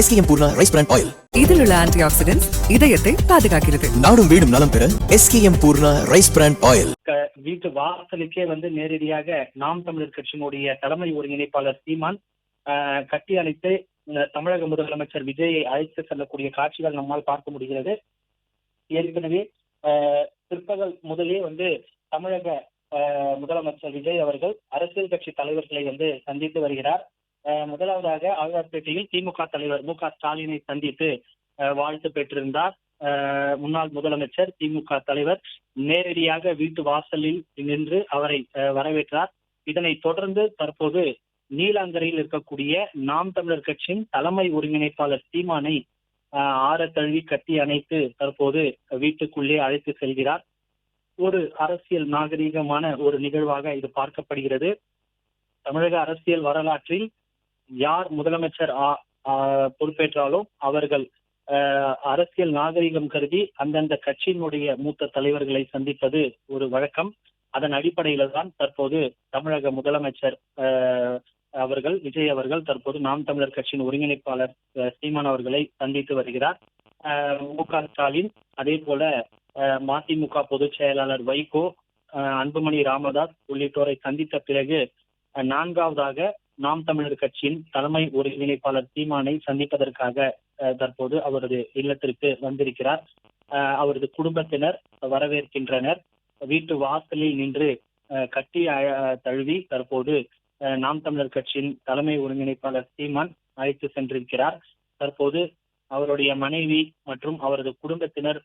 SKM Poorna rice brand oil. இதில் உள்ள anti oxidants இதயத்தை பாதுகாக்கிறது. நாடும் வீடும் நலம் பெற SKM Poorna rice brand oil. வீட்டு வாசலுக்கே நேரடியாக நாம் தமிழர் கட்சியினுடைய தலைமை ஒருங்கிணைப்பாளர் சீமான் கட்டி அணைத்து தமிழக முதலமைச்சர் விஜயை அழைத்து செல்லக்கூடிய காட்சிகள் நம்மால் பார்க்க முடிகிறது. ஏற்கனவே பிற்பகல் முதலே தமிழக முதலமைச்சர் விஜய் அவர்கள் அரசியல் கட்சி தலைவர்களை சந்தித்து வருகிறார். முதலாவதாக ஆழ்வார்பேட்டையில் திமுக தலைவர் மு க ஸ்டாலினை சந்தித்து வாழ்த்து பெற்றிருந்தார். முன்னாள் முதலமைச்சர் திமுக தலைவர் நேரடியாக வீட்டு வாசலில் நின்று அவரை வரவேற்றார். இதனைத் தொடர்ந்து தற்போது நீலாங்கரையில் இருக்கக்கூடிய நாம் தமிழர் கட்சியின் தலைமை ஒருங்கிணைப்பாளர் சீமானை ஆற தழுவி கட்டி அணைத்து தற்போது வீட்டுக்குள்ளே அழைத்து செல்கிறார். ஒரு அரசியல் நாகரீகமான ஒரு நிகழ்வாக இது பார்க்கப்படுகிறது. தமிழக அரசியல் வரலாற்றில் யார் முதலமைச்சர் பொறுப்பேற்றாலும் அவர்கள் அரசியல் நாகரிகம் கருதி அந்தந்த கட்சியினுடைய மூத்த தலைவர்களை சந்திப்பது ஒரு வழக்கம். அதன் அடிப்படையில தான் தற்போது தமிழக முதலமைச்சர் அவர்கள் விஜய் அவர்கள் தற்போது நாம் தமிழர் கட்சியின் ஒருங்கிணைப்பாளர் சீமான் அவர்களை சந்தித்து வருகிறார். மு க ஸ்டாலின், அதே போல மதிமுக பொதுச் செயலாளர் வைகோ, அன்புமணி ராமதாஸ் உள்ளிட்டோரை சந்தித்த பிறகு நான்காவதாக நாம் தமிழர் கட்சியின் தலைமை ஒருங்கிணைப்பாளர் சீமானை சந்திப்பதற்காக தற்போது அவரது இல்லத்திற்கு வந்திருக்கிறார். அவரது குடும்பத்தினர் வரவேற்கின்றனர். வீட்டு வாசலில் நின்று கட்டி தழுவி தற்போது நாம் தமிழர் கட்சியின் தலைமை ஒருங்கிணைப்பாளர் சீமான் அழைத்து சென்றிருக்கிறார். தற்போது அவருடைய மனைவி மற்றும் அவரது குடும்பத்தினர்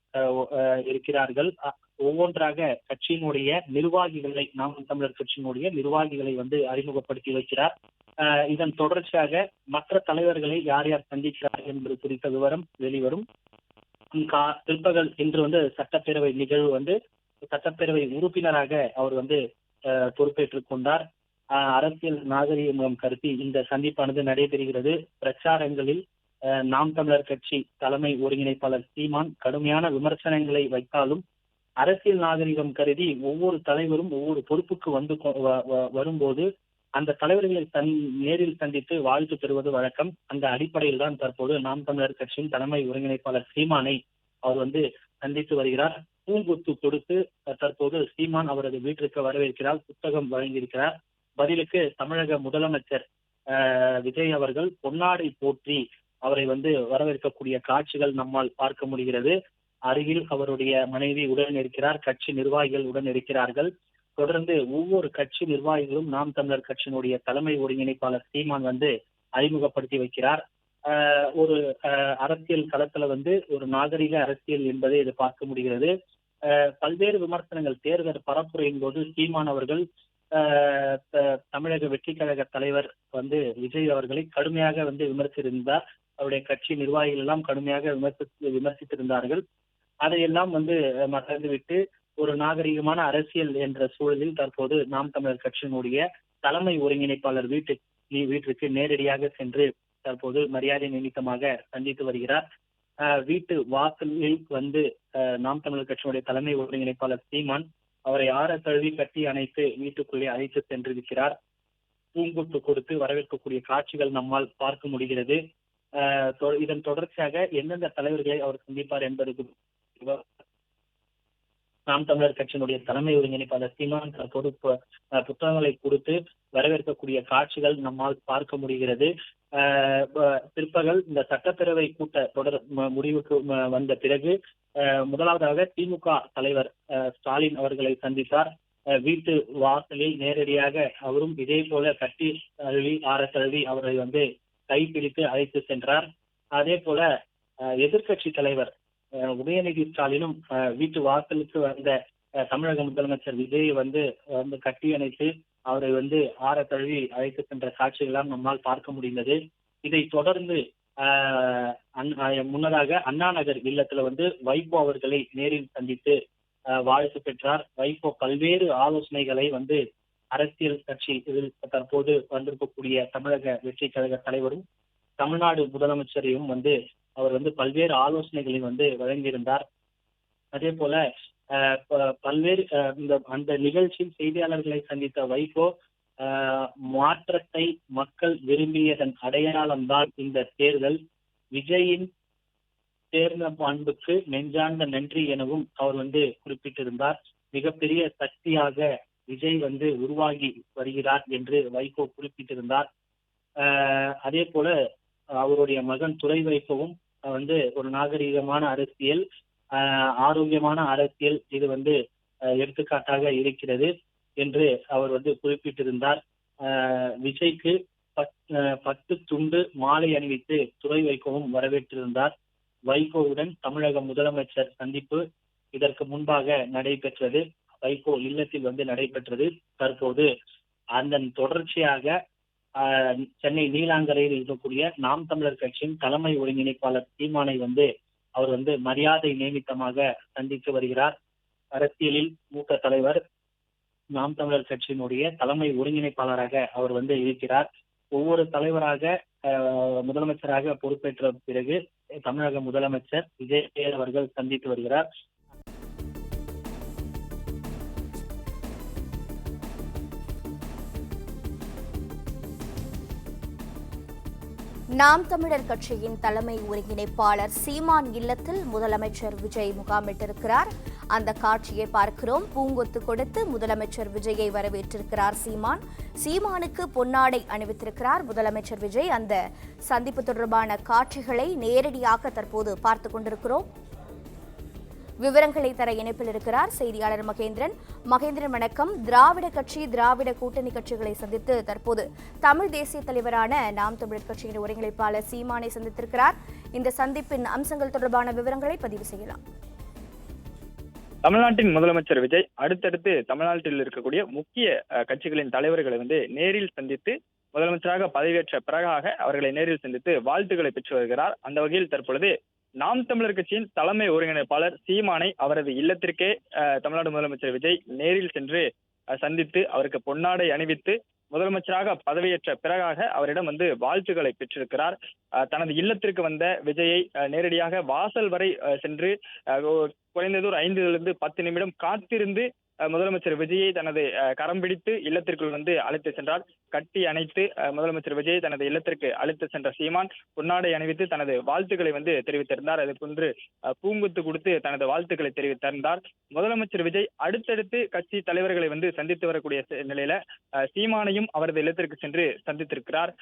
இருக்கிறார்கள். ஒவ்வொன்றாக கட்சியினுடைய நிர்வாகிகளை, நாம் தமிழர் கட்சியினுடைய நிர்வாகிகளை அறிமுகப்படுத்தி வைக்கிறார். இதன் தொடர்ச்சியாக மற்ற தலைவர்களை யார் யார் சந்திக்கிறார் என்பது குறித்த விவரம் வெளிவரும். பிற்பகல் இன்று சட்டப்பேரவை நிகழ்வு சட்டப்பேரவை உறுப்பினராக அவர் பொறுப்பேற்றுக் கொண்டார். அரசியல் நாகரிகம் கருதி இந்த சந்திப்பானது நடைபெறுகிறது. பிரச்சாரங்களில் நாம் தமிழர் கட்சி தலைமை ஒருங்கிணைப்பாளர் சீமான் கடுமையான விமர்சனங்களை வைத்தாலும் அரசியல் நாகரிகம் கருதி ஒவ்வொரு தலைவரும் ஒவ்வொரு பொறுப்புக்கு வரும்போது அந்த தலைவர்களை நேரில் சந்தித்து வாழ்த்து பெறுவது வழக்கம். அந்த அடிப்படையில் தான் தற்போது நாம் தமிழர் கட்சியின் தலைமை ஒருங்கிணைப்பாளர் சீமானை அவர் சந்தித்து வருகிறார். பூங்குத்து கொடுத்து தற்போது சீமான் அவரது வீட்டிற்கு வரவேற்கிறார். புத்தகம் வழங்கியிருக்கிறார். பதிலுக்கு தமிழக முதலமைச்சர் விஜய் அவர்கள் பொன்னாடை போற்றி அவரை வரவேற்கக்கூடிய காட்சிகள் நம்மால் பார்க்க முடிகிறது. அருகில் அவருடைய மனைவி உடன் இருக்கிறார். கட்சி நிர்வாகிகள் உடன் இருக்கிறார்கள். தொடர்ந்து ஒவ்வொரு கட்சி நிர்வாகிகளும் நாம் தமிழர் கட்சியினுடைய தலைமை ஒருங்கிணைப்பாளர் சீமான் அறிமுகப்படுத்தி வைக்கிறார். ஒரு அரசியல் களத்துல ஒரு நாகரிக அரசியல் என்பதை இது பார்க்க முடிகிறது. பல்வேறு விமர்சனங்கள் தேர்தல் பரப்புரையின் போது சீமான் அவர்கள் தமிழக வெற்றி கழக தலைவர் விஜய் அவர்களை கடுமையாக விமர்சித்திருந்தார். அவருடைய கட்சி நிர்வாகிகள் எல்லாம் கடுமையாக விமர்சித்திருந்தார்கள். அதையெல்லாம் மறந்துவிட்டு ஒரு நாகரிகமான அரசியல் என்ற சூழலில் தற்போது நாம் தமிழர் கட்சியினுடைய தலைமை ஒருங்கிணைப்பாளர் வீட்டிற்கு நேரடியாக சென்று தற்போது மரியாதை நிமித்தமாக சந்தித்து வருகிறார். வீட்டு வாசலில் நாம் தமிழர் கட்சியினுடைய தலைமை ஒருங்கிணைப்பாளர் சீமான் அவரை ஆற தழுவி கட்டி அணைத்து வீட்டுக்குள்ளே அழைத்து சென்றிருக்கிறார். பூங்குத்து கொடுத்து வரவேற்கக்கூடிய காட்சிகள் நம்மால் பார்க்க முடிகிறது. இதன் தொடர்ச்சியாக எந்தெந்த தலைவர்களை அவர் சந்திப்பார் என்பது நாம் தமிழர் கட்சியினுடைய தலைமை ஒருங்கிணைப்பாளர் சீமான் தற்போது புத்தகங்களை கொடுத்து வரவேற்கக்கூடிய காட்சிகள் நம்மால் பார்க்க முடிகிறது. பிற்பகல் இந்த சட்டப்பேரவை கூட்ட தொடர் முடிவுக்கு வந்த பிறகு முதலாவதாக திமுக தலைவர் ஸ்டாலின் அவர்களை சந்தித்தார். வீட்டு வாசலில் நேரடியாக அவரும் இதே போல கட்டி தழுவி ஆற தழுவி அவரை கைப்பிடித்து அழைத்து சென்றார். அதே போல எதிர்கட்சி தலைவர் உதயநிதி ஸ்டாலினும் வீட்டு வாசலுக்கு வந்த தமிழக முதலமைச்சர் விஜய் கட்டி அணைத்து அவரை ஆற தழுவி அழைத்து சென்ற காட்சிகளாம் நம்மால் பார்க்க முடிந்தது. இதை தொடர்ந்து முன்னதாக அண்ணா நகர் இல்லத்துல வைகோ அவர்களை நேரில் சந்தித்து வாழ்த்து பெற்றார். வைகோ பல்வேறு ஆலோசனைகளை அரசியல் கட்சி இதில் தற்போது வந்திருக்கக்கூடிய தமிழக வெற்றி கழக தலைவரும் தமிழ்நாடு முதலமைச்சரையும் அவர் பல்வேறு ஆலோசனைகளை வழங்கியிருந்தார். அதே போல பல்வேறு அந்த நிகழ்ச்சியில் செய்தியாளர்களை சந்தித்த வைகோ மாற்றத்தை மக்கள் விரும்பியதன் அடையாளம்தான் இந்த தேர்தல். விஜயின் தேர்ந்த அன்புக்கு நெஞ்சார்ந்த நன்றி எனவும் அவர் குறிப்பிட்டிருந்தார். மிகப்பெரிய சக்தியாக விஜய் உருவாகி வருகிறார் என்று வைகோ குறிப்பிட்டிருந்தார். அதே போல அவருடைய மகன் துரை வைகோவும் ஒரு நாகரிகமான அரசியல், ஆரோக்கியமான அரசியல் இது எடுத்துக்காட்டாக இருக்கிறது என்று அவர் குறிப்பிட்டிருந்தார். விஜய்க்கு 10 துண்டு மாலை அணிவித்து துரை வைகோவும் வரவேற்றிருந்தார். வைகோவுடன் தமிழக முதலமைச்சர் சந்திப்பு இதற்கு முன்பாக நடைபெற்றது. வைகோ இல்லத்தில் நடைபெற்றது. தற்போது அதன் தொடர்ச்சியாக சென்னை நீலாங்கரையில் இருக்கக்கூடிய நாம் தமிழர் கட்சியின் தலைமை ஒருங்கிணைப்பாளர் சீமானை அவர் மரியாதை நியமித்தமாக சந்தித்து வருகிறார். அரசியலில் மூத்த தலைவர், நாம் தமிழர் கட்சியினுடைய தலைமை ஒருங்கிணைப்பாளராக அவர் இருக்கிறார். ஒவ்வொரு தலைவராக முதலமைச்சராக பொறுப்பேற்ற பிறகு தமிழக முதலமைச்சர் விஜய் அவர்கள் சந்தித்து வருகிறார். நாம் தமிழர் கட்சியின் தலைமை ஒருங்கிணைப்பாளர் சீமான் இல்லத்தில் முதலமைச்சர் விஜய் முகாமிட்டிருக்கிறார். அந்த காட்சியை பார்க்கிறோம். பூங்கொத்து கொடுத்து முதலமைச்சர் விஜயை வரவேற்றிருக்கிறார் சீமான். சீமானுக்கு பொன்னாடை அணிவித்திருக்கிறார் முதலமைச்சர் விஜய். அந்த சந்திப்பு தொடர்பான காட்சிகளை நேரடியாக தற்போது பார்த்துக் கொண்டிருக்கிறோம். விவரங்களை தர இணைப்பில் இருக்கிறார் செய்தியாளர் மகேந்திரன். வணக்கம். திராவிட கட்சி, திராவிட கூட்டணி கட்சிகளை சந்தித்து தற்போது தமிழ் தேசிய தலைவரான நாம் தமிழர் கட்சியின் ஒருங்கிணைப்பாளர் சீமானை சந்தித்திருக்கிறார். இந்த சந்திப்பின் அம்சங்கள் தொடர்பான விவரங்களை பதிவு செய்யலாம். தமிழ்நாட்டின் முதலமைச்சர் விஜய் அடுத்தடுத்து தமிழ்நாட்டில் இருக்கக்கூடிய முக்கிய கட்சிகளின் தலைவர்களை நேரில் சந்தித்து முதலமைச்சராக பதவியேற்ற பிறகாக அவர்களை நேரில் சந்தித்து வாழ்த்துக்களை பெற்று வருகிறார். அந்த வகையில் தற்பொழுது நாம் தமிழர் கட்சியின் தலைமை ஒருங்கிணைப்பாளர் சீமானை அவரது இல்லத்திற்கே தமிழ்நாடு முதலமைச்சர் விஜய் நேரில் சென்று சந்தித்து அவருக்கு பொன்னாடை அணிவித்து முதலமைச்சராக பதவியேற்ற பிறகாக அவரிடம் வாழ்த்துக்களை பெற்றிருக்கிறார். தனது இல்லத்திற்கு வந்த விஜயை நேரடியாக வாசல் வரை சென்று குறைந்தது ஒரு 5-10 நிமிடம் காத்திருந்து முதலமைச்சர் விஜயை தனது கரம் பிடித்து இல்லத்திற்குள் அழைத்து சென்றார். கட்டி அணைத்து முதலமைச்சர் விஜயை தனது இல்லத்திற்கு அழைத்து சென்ற சீமான் பொன்னாடை அணிவித்து தனது வாழ்த்துக்களை தெரிவித்திருந்தார். அது போன்று பூங்குத்து கொடுத்து தனது வாழ்த்துக்களை தெரிவித்திருந்தார். முதலமைச்சர் விஜய் அடுத்தடுத்து கட்சி தலைவர்களை சந்தித்து வரக்கூடிய நிலையில சீமானையும் அவரது இல்லத்திற்கு சென்று சந்தித்திருக்கிறார்.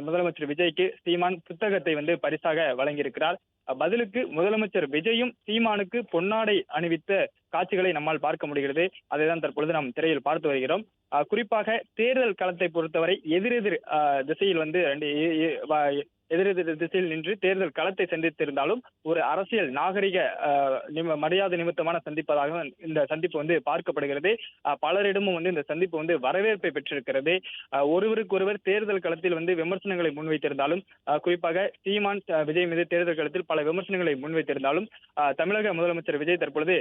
முதலமைச்சர் விஜய்க்கு சீமான் புத்தகத்தை பரிசாக வழங்கியிருக்கிறார். பதிலுக்கு முதலமைச்சர் விஜயும் சீமானுக்கு பொன்னாடை அணிவித்த காட்சிகளை நம்மால் பார்க்க முடிகிறது. அதைதான் தற்பொழுது நாம் திரையில் பார்த்து வருகிறோம். குறிப்பாக தேர்தல் களத்தை பொறுத்தவரை எதிரெதிர் திசையில் எதிரெதிர் திசையில் நின்று தேர்தல் களத்தை சந்தித்திருந்தாலும் ஒரு அரசியல் நாகரிக மரியாதை நிமித்தமான சந்திப்பதாக இந்த சந்திப்பு பார்க்கப்படுகிறது. பலரிடமும் இந்த சந்திப்பு வரவேற்பை பெற்றிருக்கிறது. ஒருவருக்கொருவர் தேர்தல் களத்தில் விமர்சனங்களை முன்வைத்திருந்தாலும், குறிப்பாக சீமான் விஜய் மீது தேர்தல் களத்தில் பல விமர்சனங்களை முன்வைத்திருந்தாலும் தமிழக முதலமைச்சர் விஜய் தற்பொழுது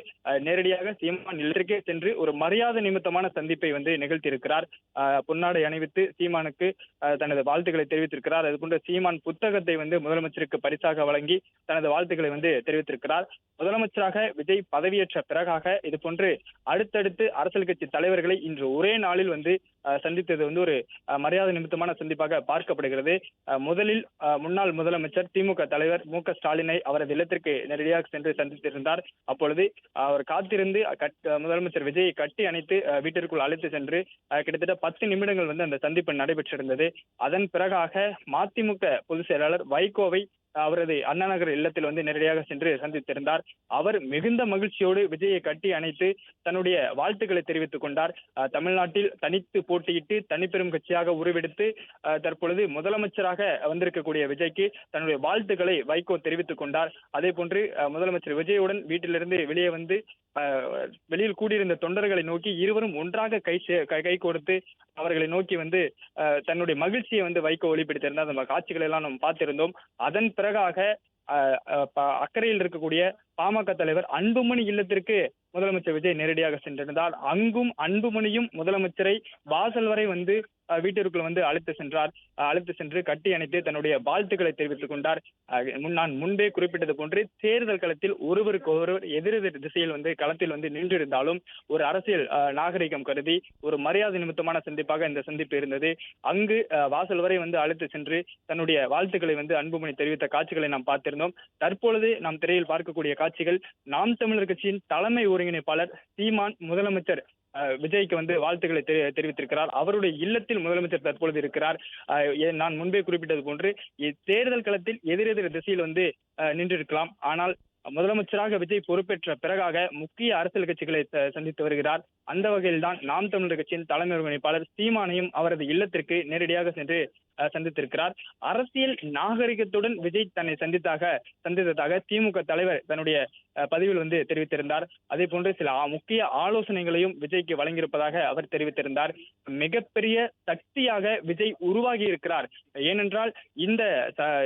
நேரடியாக சீமான் இல்லத்திற்கே சென்று ஒரு மரியாதை நிமித்தமான சந்திப்பை நிகழ்த்தியிருக்கிறார். பொன்னாடை அணிவித்து சீமானுக்கு தனது வாழ்த்துக்களை தெரிவித்திருக்கிறார். அதுபோன்ற சீமான் புத்தகத்தை முதலமைச்சருக்கு பரிசாக வழங்கி தனது வாழ்த்துக்களை தெரிவித்திருக்கிறார். முதலமைச்சராக விஜய் பதவியேற்ற பிறகாக இது போன்று அடுத்தடுத்து அரசியல் கட்சி தலைவர்களை இன்று ஒரே நாளில் சந்தித்தது ஒரு மரியாதை நிமித்தமான சந்திப்பாக பார்க்கப்படுகிறது. முதலில் முன்னாள் முதலமைச்சர் திமுக தலைவர் மு.க. ஸ்டாலினை அவரது இல்லத்திற்கு நேரடியாக சென்று சந்தித்திருந்தார். அப்பொழுது அவர் காத்திருந்து முதலமைச்சர் விஜயை கட்டி அணைத்து வீட்டிற்குள் அழைத்து சென்று கிட்டத்தட்ட 10 நிமிடங்கள் அந்த சந்திப்பு நடைபெற்றிருந்தது. அதன் பிறகாக மதிமுக பொதுச் செயலாளர் வைகோவை அவரது அண்ணா நகர் இல்லத்தில் நேரடியாக சென்று சந்தித்திருந்தார். அவர் மிகுந்த மகிழ்ச்சியோடு விஜயை கட்டி அணைத்து தன்னுடைய வாழ்த்துக்களை தெரிவித்துக் கொண்டார். தமிழ்நாட்டில் தனித்து போட்டியிட்டு தனிப்பெரும் கட்சியாக உருவெடுத்து தற்பொழுது முதலமைச்சராக வந்திருக்கக்கூடிய விஜய்க்கு தன்னுடைய வாழ்த்துக்களை வைகோ தெரிவித்துக் கொண்டார். அதே போன்று முதலமைச்சர் விஜயுடன் வீட்டிலிருந்து வெளியே வெளியில் கூடியிருந்த தொண்டர்களை நோக்கி இருவரும் ஒன்றாக கை கொடுத்து அவர்களை நோக்கி தன்னுடைய மகிழ்ச்சியை வைகோ வெளிப்படுத்தியிருந்தார். அந்த காட்சிகளை எல்லாம் நாம் பார்த்திருந்தோம். அதன் பிறகாக அக்கறையில் இருக்கக்கூடிய பாமக தலைவர் அன்புமணி இல்லத்திற்கு முதலமைச்சர் விஜய் நேரடியாக சென்றிருந்தார். அங்கும் அன்புமணியும் முதலமைச்சரை வாசல் வரை வீட்டிற்குள் வந்து அழைத்து சென்று கட்டி அணைத்து தன்னுடைய வாழ்த்துக்களை தெரிவித்துக் கொண்டார். நான் முன்பே குறிப்பிட்டது போன்று தேர்தல் களத்தில் ஒருவருக்கு ஒருவர் எதிரெதிர் திசையில் வந்து களத்தில் வந்து நின்றிருந்தாலும் ஒரு அரசியல் நாகரிகம் கருதி ஒரு மரியாதை நிமித்தமான சந்திப்பாக இந்த சந்திப்பு இருந்தது. அங்கு வாசல் வரை வந்து அழைத்து சென்று தன்னுடைய வாழ்த்துக்களை வந்து அன்புமணி தெரிவித்த காட்சிகளை நாம் பார்த்திருந்தோம். தற்பொழுது நாம் திரையில் பார்க்கக்கூடிய காட்சிகள் நாம் தமிழர் கட்சியின் தலைமை ஒருங்கிணைப்பாளர் சீமான் முதலமைச்சர் விஜய்க்கு வந்து வாழ்த்துக்களை தெரிவித்திருக்கிறார். அவருடைய இல்லத்தில் முதலமைச்சர் தற்பொழுது இருக்கிறார். நான் முன்பே குறிப்பிட்டது போன்று தேர்தல் களத்தில் எதிரெதிர் திசையில் வந்து நின்றிருக்கலாம். ஆனால் முதலமைச்சராக விஜய் பொறுப்பேற்ற பிறகாக முக்கிய அரசியல் கட்சிகளை சந்தித்து வருகிறார். அந்த வகையில் தான் நாம் தமிழர் கட்சியின் தலைமை ஒருங்கிணைப்பாளர் சீமானையும் அவரது இல்லத்திற்கு நேரடியாக சென்று சந்தித்திருக்கிறார். அரசியல் நாகரிகத்துடன் விஜய் தன்னை சந்தித்ததாக திமுக தலைவர் தன்னுடைய பதிவில் வந்து தெரிவித்திருந்தார். அதே போன்று சில முக்கிய ஆலோசனைகளையும் விஜய்க்கு வழங்கியிருப்பதாக அவர் தெரிவித்திருந்தார். மிகப்பெரிய சக்தியாக விஜய் உருவாகி இருக்கிறார். ஏனென்றால் இந்த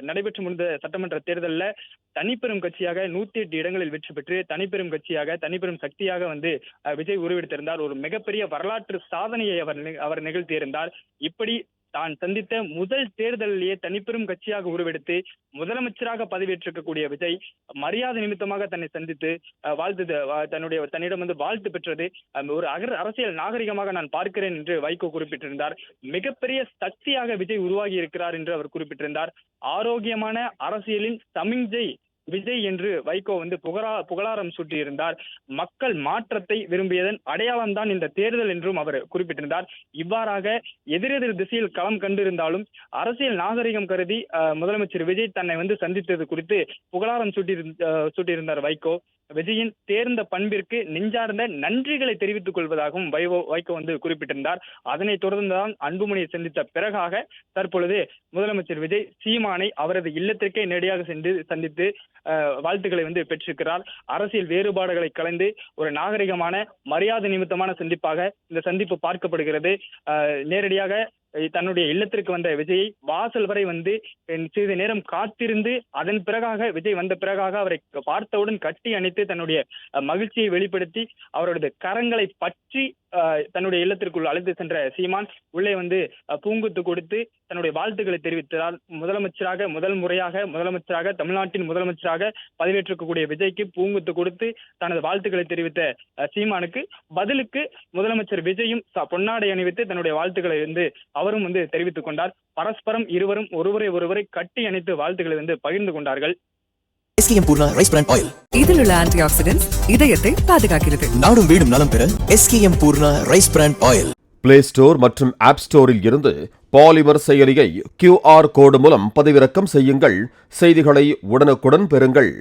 நடைபெற்று முடிந்த சட்டமன்ற தேர்தலில் தனிப்பெரும் கட்சியாக 108 இடங்களில் வெற்றி பெற்று தனிப்பெரும் சக்தியாக வந்து விஜய் உருவெடுத்திருந்தார். ஒரு மிகப்பெரிய வரலாற்று சாதனையை அவர் நிகழ்த்தியிருந்தார். இப்படி தான் சந்தித்த முதல் தேர்தலிலேயே தனிப்பெரும் கட்சியாக உருவெடுத்து முதலமைச்சராக பதவியேற்றிருக்கக்கூடிய விஜய் மரியாதை நிமித்தமாக தன்னை சந்தித்து தன்னிடம் வந்து வாழ்த்து பெற்றது ஒரு அரசியல் நாகரிகமாக நான் பார்க்கிறேன் என்று வைகோ குறிப்பிட்டிருந்தார். மிகப்பெரிய சக்தியாக விஜய் உருவாகி இருக்கிறார் என்று அவர் குறிப்பிட்டிருந்தார். ஆரோக்கியமான அரசியலின் சமிஞ்சை விஜய் என்று வைகோ வந்து புகழாரம் சூட்டியிருந்தார். மக்கள் மாற்றத்தை விரும்பியதன் அடையாளம் தான் இந்த தேர்தல் என்றும் அவர் குறிப்பிட்டிருந்தார். இவ்வாறாக எதிரெதிர் திசையில் களம் கண்டிருந்தாலும் அரசியல் நாகரிகம் கருதி முதலமைச்சர் விஜய் தன்னை வந்து சந்தித்தது குறித்து புகழாரம் சூட்டியிருந்தார் வைகோ. விஜயின் தேர்ந்த பண்பிற்கு நெஞ்சார்ந்த நன்றிகளை தெரிவித்துக் கொள்வதாகவும் வைகோ வந்து குறிப்பிட்டிருந்தார். அதனைத் தொடர்ந்துதான் அன்புமணியை சந்தித்த பிறகாக தற்பொழுது முதலமைச்சர் விஜய் சீமானை அவரது இல்லத்திற்கே நேரடியாக சந்தித்து வாழ்த்துக்களை வந்து பெற்றிருக்கிறார். அரசியல் வேறுபாடுகளை கலந்து ஒரு நாகரிகமான மரியாதை நிமித்தமான சந்திப்பாக இந்த சந்திப்பு பார்க்கப்படுகிறது. நேரடியாக தன்னுடைய இல்லத்திற்கு வந்த விஜயை வாசல் வரை வந்து சிறிது நேரம் காத்திருந்து அதன் பிறகாக விஜய் வந்த பிறகாக அவரை பார்த்தவுடன் கட்டி அணைத்து தன்னுடைய மகிழ்ச்சியை வெளிப்படுத்தி அவருடைய கரங்களை பற்றி தன்னுடைய இல்லத்திற்குள் அழைத்து சென்ற சீமான் உள்ளே வந்து பூங்குத்து கொடுத்து தன்னுடைய வாழ்த்துக்களை தெரிவித்தார். முதல் முறையாக தமிழ்நாட்டின் முதலமைச்சராக பதவியேற்றிருக்கக்கூடிய விஜய்க்கு பூங்குத்து கொடுத்து தனது வாழ்த்துக்களை தெரிவித்த சீமானுக்கு பதிலுக்கு முதலமைச்சர் விஜயும் பொன்னாடை அணிவித்து தன்னுடைய வாழ்த்துக்களை வந்து அவரும் வந்து தெரிவித்துக் கொண்டார். பரஸ்பரம் இருவரும் ஒருவரை கட்டி அணைத்து வாழ்த்துக்களை வந்து பகிர்ந்து கொண்டார்கள். SKM Poorna rice brand oil. இதில் உள்ள ஆன்டி ஆக்சிடென்ட்ஸ் இதயத்தை பாதுகாக்கிறது. நாடும் வீடும் நலம் பெற SKM Poorna rice brand oil. Play store மற்றும் ஆப் ஸ்டோரில் இருந்து பாலிமர் செயலியை QR கோடு மூலம் பதிவிறக்கம் செய்யுங்கள். செய்திகளை உடனுக்குடன் பெறுங்கள்.